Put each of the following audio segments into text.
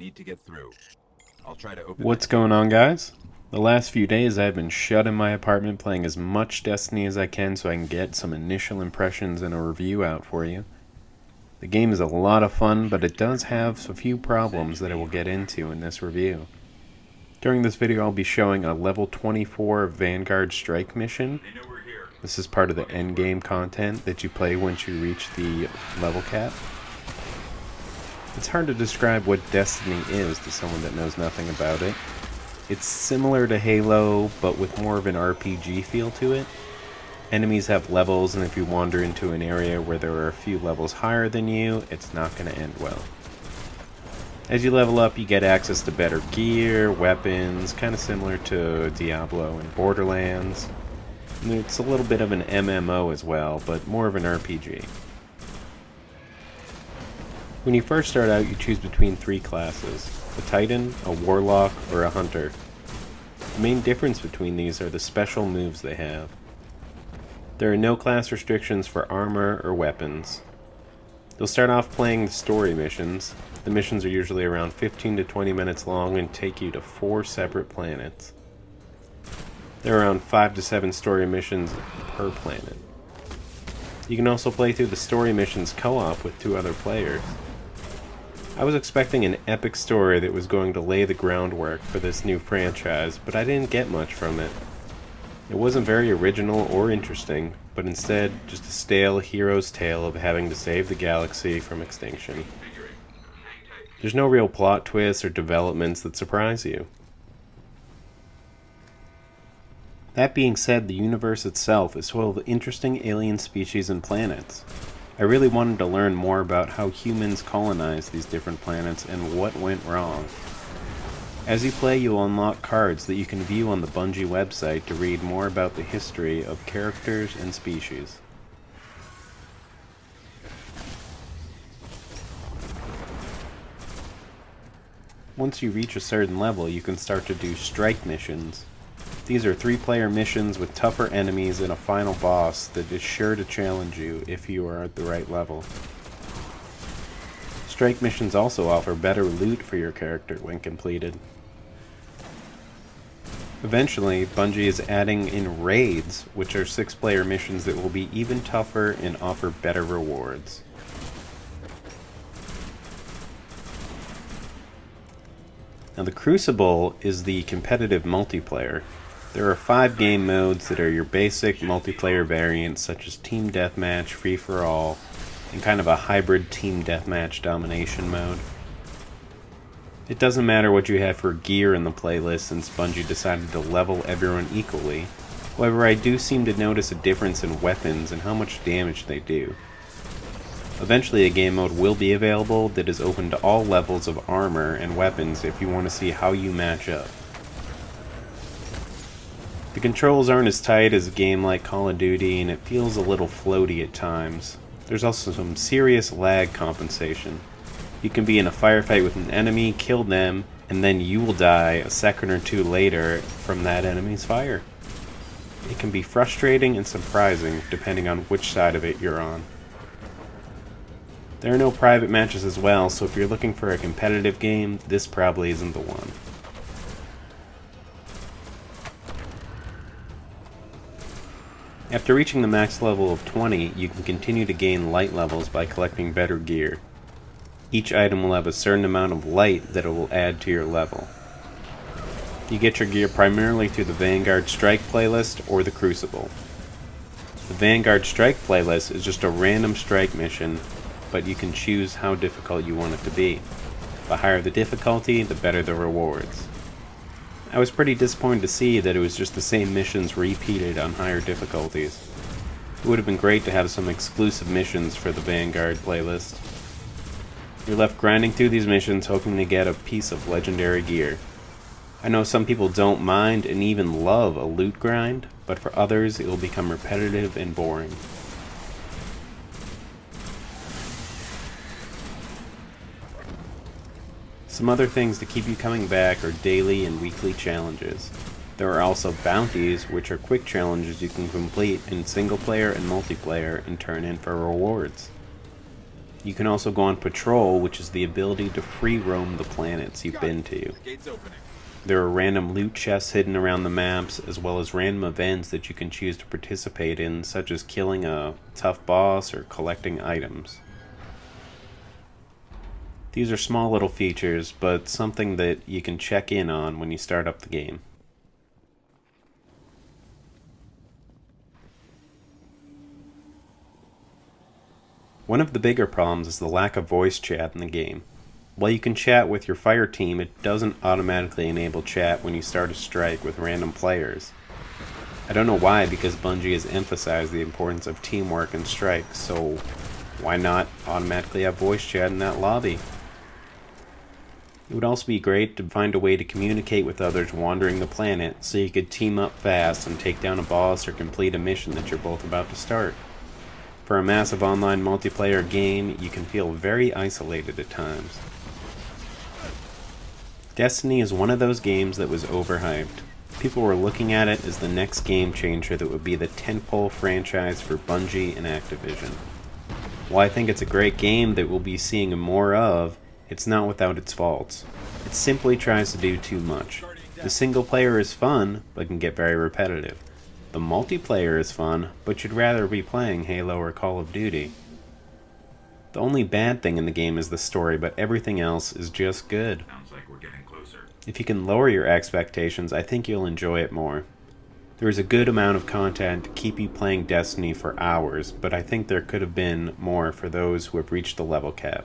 need to get through. I'll try to open What's going on, guys? The last few days I've been shut in my apartment playing as much Destiny as I can so I can get some initial impressions and a review out for you. The game is a lot of fun, but it does have a few problems that I will get into in this review. During this video I'll be showing a level 24 Vanguard Strike mission. They know we're here. This is part of the endgame content that you play once you reach the level cap. It's hard to describe what Destiny is to someone that knows nothing about it. It's similar to Halo, but with more of an RPG feel to it. Enemies have levels, and if you wander into an area where there are a few levels higher than you, it's not going to end well. As you level up, you get access to better gear, weapons, kind of similar to Diablo and Borderlands. And it's a little bit of an MMO as well, but more of an RPG. When you first start out, you choose between three classes: a Titan, a Warlock, or a Hunter. The main difference between these are the special moves they have. There are no class restrictions for armor or weapons. You'll start off playing the story missions. The missions are usually around 15 to 20 minutes long and take you to 4 separate planets. There are around 5 to 7 story missions per planet. You can also play through the story missions co-op with 2 other players. I was expecting an epic story that was going to lay the groundwork for this new franchise, but I didn't get much from it. It wasn't very original or interesting, but instead just a stale hero's tale of having to save the galaxy from extinction. There's no real plot twists or developments that surprise you. That being said, the universe itself is full of interesting alien species and planets. I really wanted to learn more about how humans colonized these different planets and what went wrong. As you play, you'll unlock cards that you can view on the Bungie website to read more about the history of characters and species. Once you reach a certain level, you can start to do strike missions. These are 3-player missions with tougher enemies and a final boss that is sure to challenge you if you are at the right level. Strike missions also offer better loot for your character when completed. Eventually, Bungie is adding in raids, which are 6-player missions that will be even tougher and offer better rewards. Now, the Crucible is the competitive multiplayer. There are 5 game modes that are your basic multiplayer variants, such as Team Deathmatch, Free-for-All, and kind of a hybrid Team Deathmatch domination mode. It doesn't matter what you have for gear in the playlist since Bungie decided to level everyone equally. However, I do seem to notice a difference in weapons and how much damage they do. Eventually a game mode will be available that is open to all levels of armor and weapons if you want to see how you match up. The controls aren't as tight as a game like Call of Duty, and it feels a little floaty at times. There's also some serious lag compensation. You can be in a firefight with an enemy, kill them, and then you will die a second or 2 later from that enemy's fire. It can be frustrating and surprising depending on which side of it you're on. There are no private matches as well, so if you're looking for a competitive game, this probably isn't the one. After reaching the max level of 20, you can continue to gain light levels by collecting better gear. Each item will have a certain amount of light that it will add to your level. You get your gear primarily through the Vanguard Strike playlist or the Crucible. The Vanguard Strike playlist is just a random strike mission, but you can choose how difficult you want it to be. The higher the difficulty, the better the rewards. I was pretty disappointed to see that it was just the same missions repeated on higher difficulties. It would have been great to have some exclusive missions for the Vanguard playlist. You're left grinding through these missions hoping to get a piece of legendary gear. I know some people don't mind and even love a loot grind, but for others it will become repetitive and boring. Some other things to keep you coming back are daily and weekly challenges. There are also bounties, which are quick challenges you can complete in single player and multiplayer and turn in for rewards. You can also go on patrol, which is the ability to free roam the planets you've been to. The gate's opening. There are random loot chests hidden around the maps, as well as random events that you can choose to participate in, such as killing a tough boss or collecting items. These are small little features, but something that you can check in on when you start up the game. One of the bigger problems is the lack of voice chat in the game. While you can chat with your fire team, it doesn't automatically enable chat when you start a strike with random players. I don't know why, because Bungie has emphasized the importance of teamwork in strikes, so why not automatically have voice chat in that lobby? It would also be great to find a way to communicate with others wandering the planet so you could team up fast and take down a boss or complete a mission that you're both about to start. For a massive online multiplayer game, you can feel very isolated at times. Destiny is one of those games that was overhyped. People were looking at it as the next game changer that would be the tentpole franchise for Bungie and Activision. While I think it's a great game that we'll be seeing more of, it's not without its faults. It simply tries to do too much. The single player is fun, but can get very repetitive. The multiplayer is fun, but you'd rather be playing Halo or Call of Duty. The only bad thing in the game is the story, but everything else is just good. Sounds like we're getting closer. If you can lower your expectations, I think you'll enjoy it more. There is a good amount of content to keep you playing Destiny for hours, but I think there could have been more for those who have reached the level cap.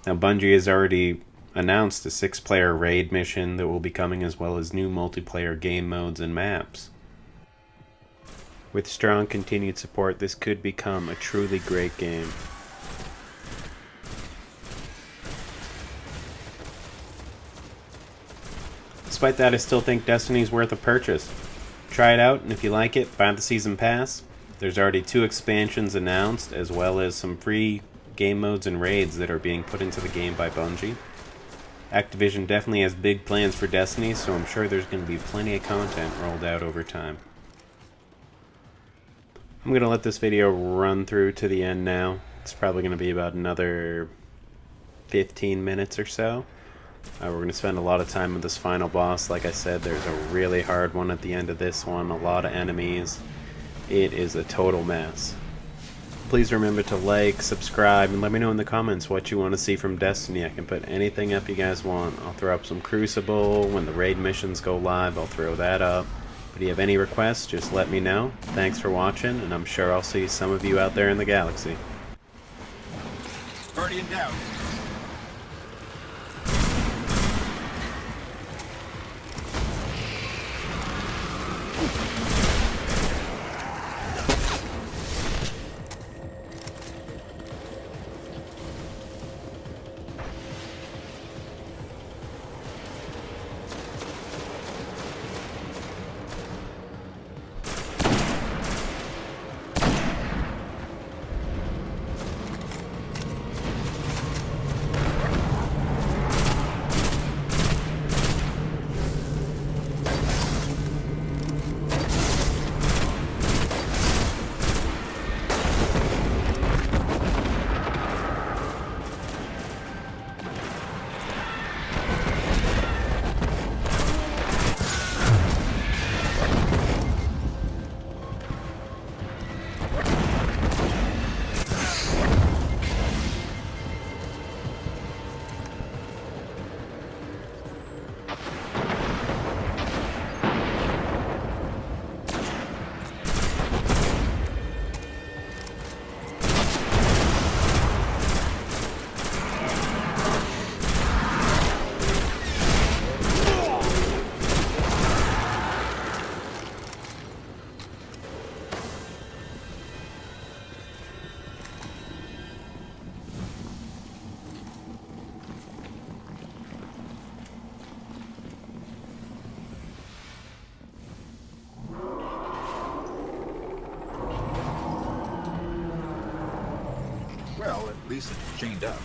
Now, Bungie has already announced a 6-player raid mission that will be coming, as well as new multiplayer game modes and maps. With strong continued support, this could become a truly great game. Despite that, I still think Destiny's worth a purchase. Try it out, and if you like it, buy the Season Pass. There's already 2 expansions announced, as well as some free game modes and raids that are being put into the game by Bungie. Activision definitely has big plans for Destiny, so I'm sure there's going to be plenty of content rolled out over time. I'm going to let this video run through to the end now. It's probably going to be about another 15 minutes or so. We're going to spend a lot of time with this final boss. Like I said, there's a really hard one at the end of this one, a lot of enemies. It is a total mess. Please remember to like, subscribe, and let me know in the comments what you want to see from Destiny. I can put anything up you guys want. I'll throw up some Crucible. When the raid missions go live, I'll throw that up. But if you have any requests, just let me know. Thanks for watching, and I'm sure I'll see some of you out there in the galaxy. Guardian down. Well, at least it's chained up.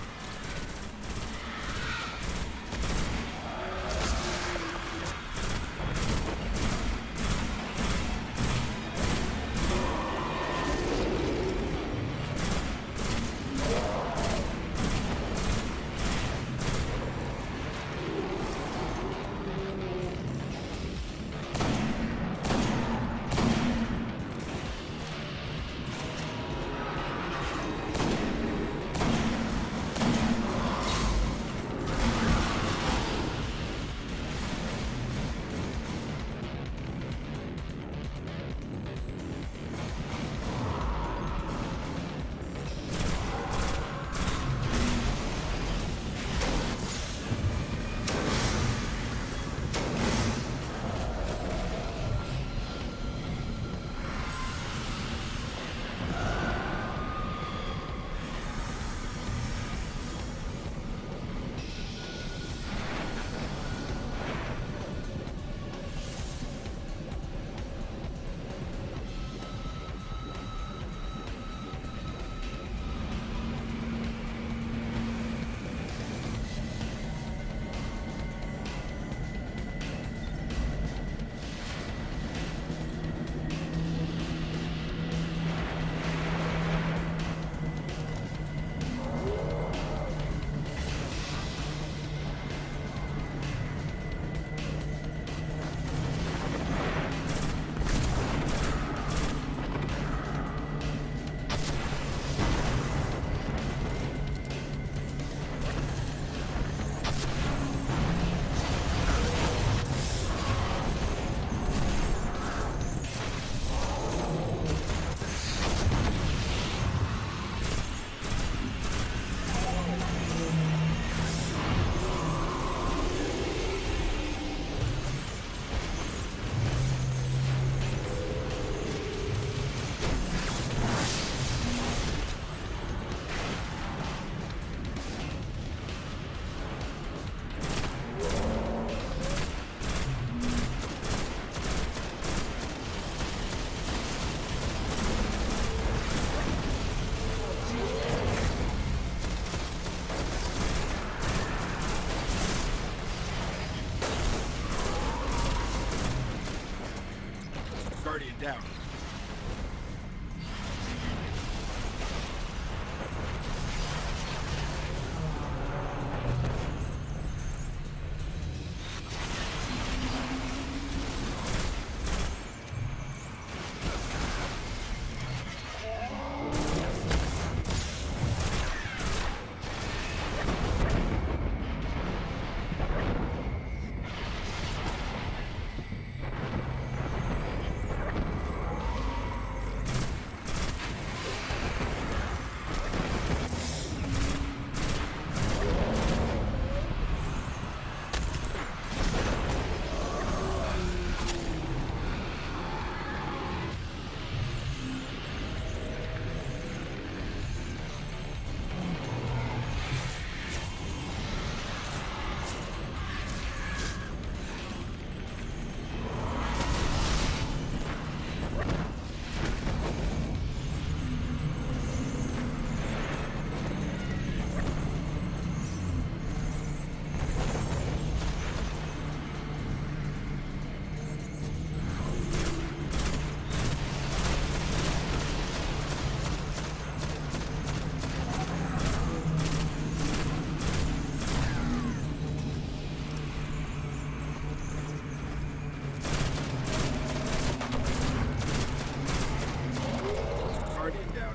down. Guardian down.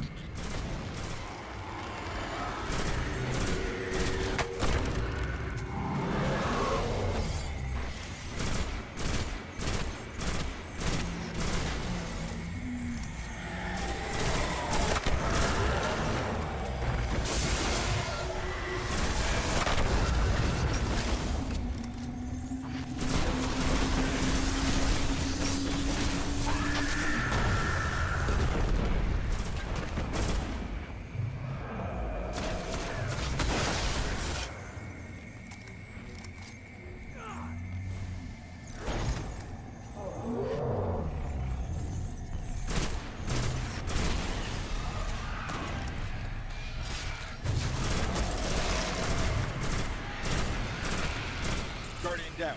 Guardian down.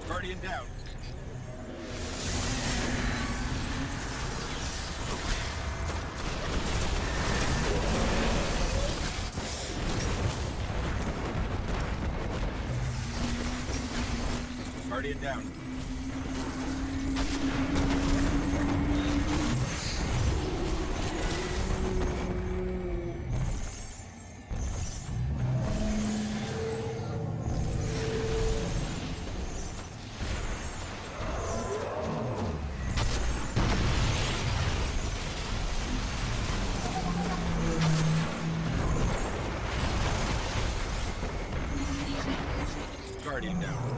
Guardian down. Guardian down. Guardian down.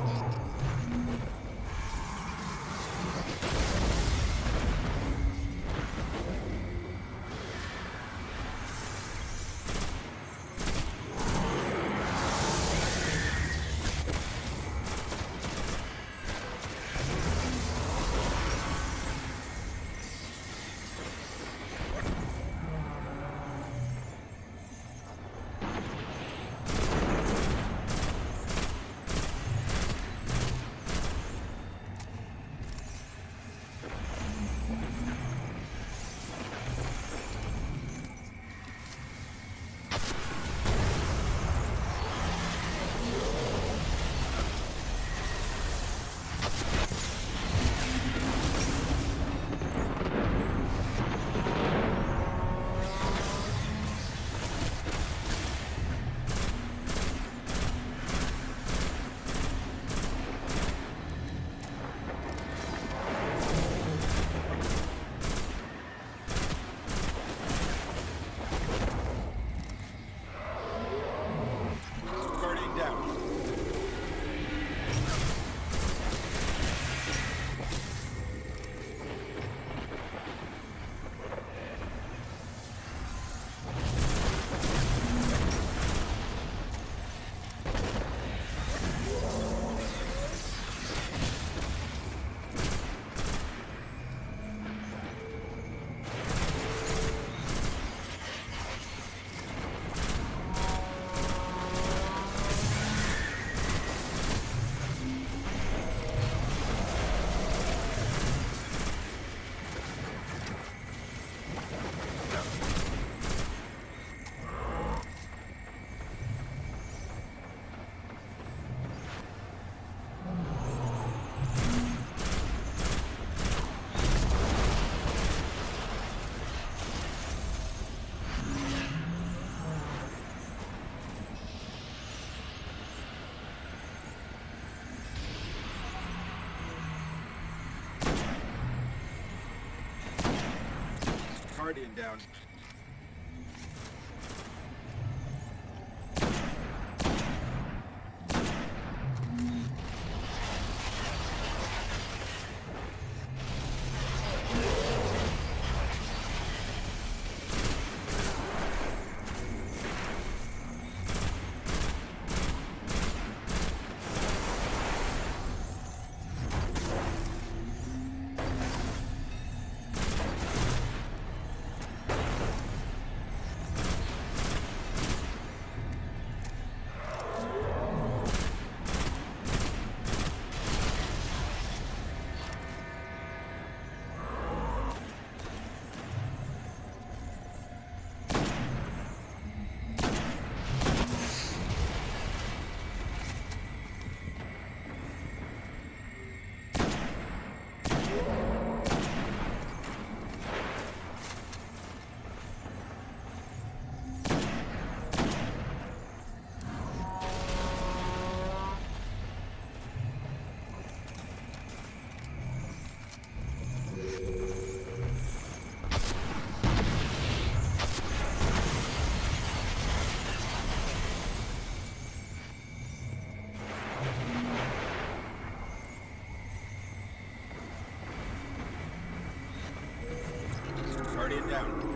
Guardian down. Guardian down.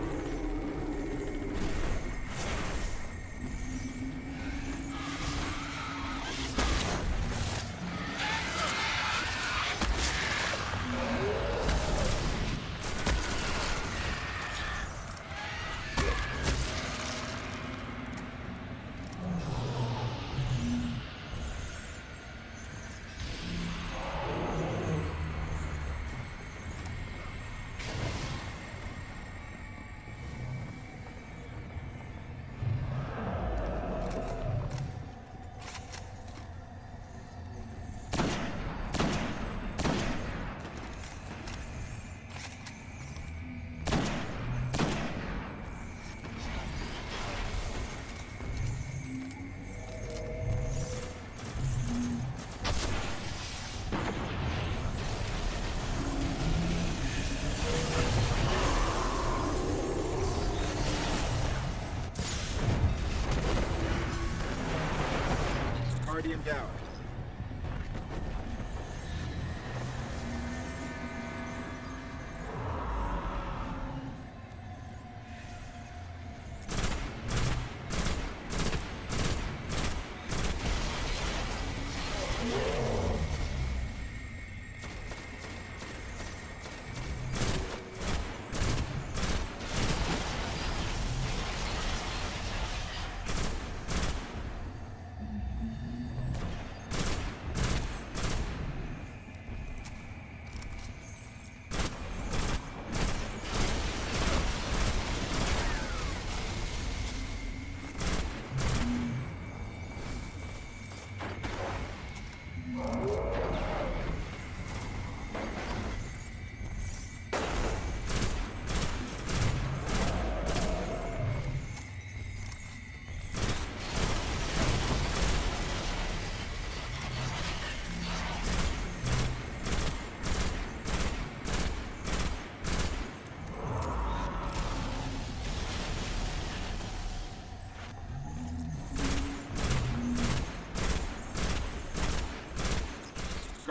Guardian down.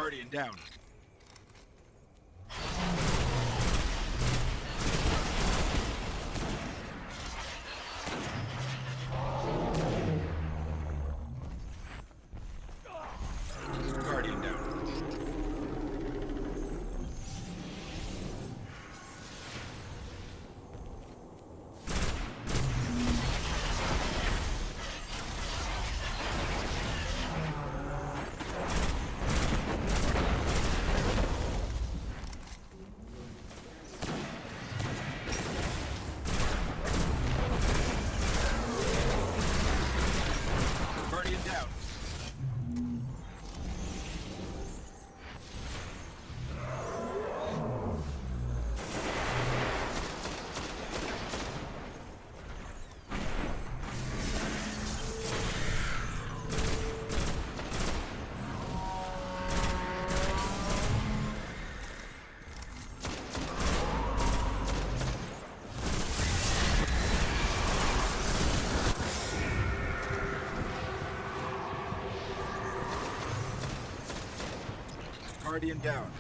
Guardian down. Guardian down. Guardian down.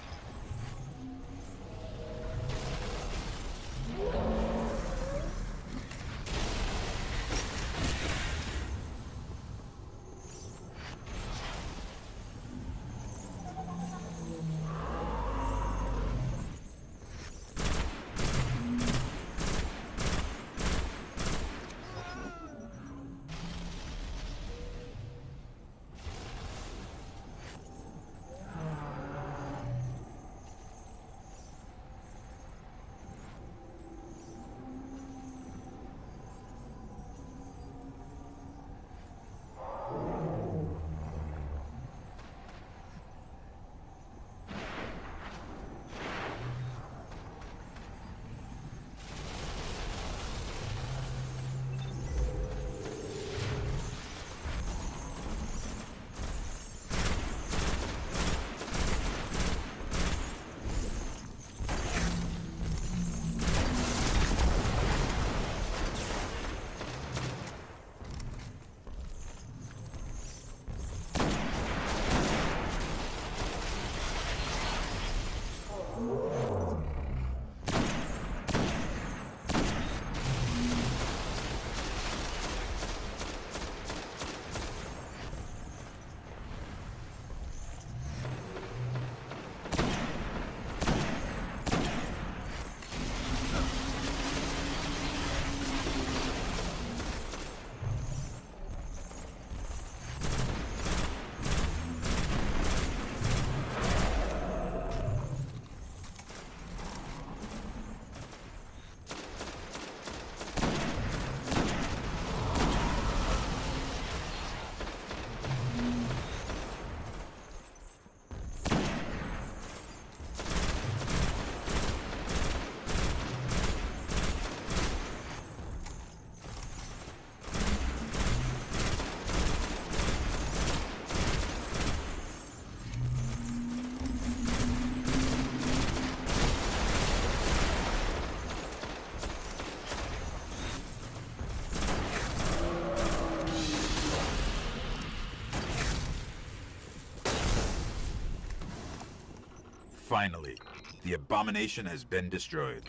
Finally, the abomination has been destroyed.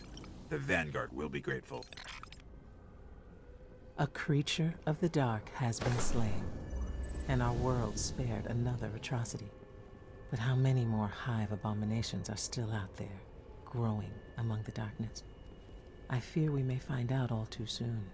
The Vanguard will be grateful. A creature of the dark has been slain, and our world spared another atrocity. But how many more hive abominations are still out there, growing among the darkness? I fear we may find out all too soon.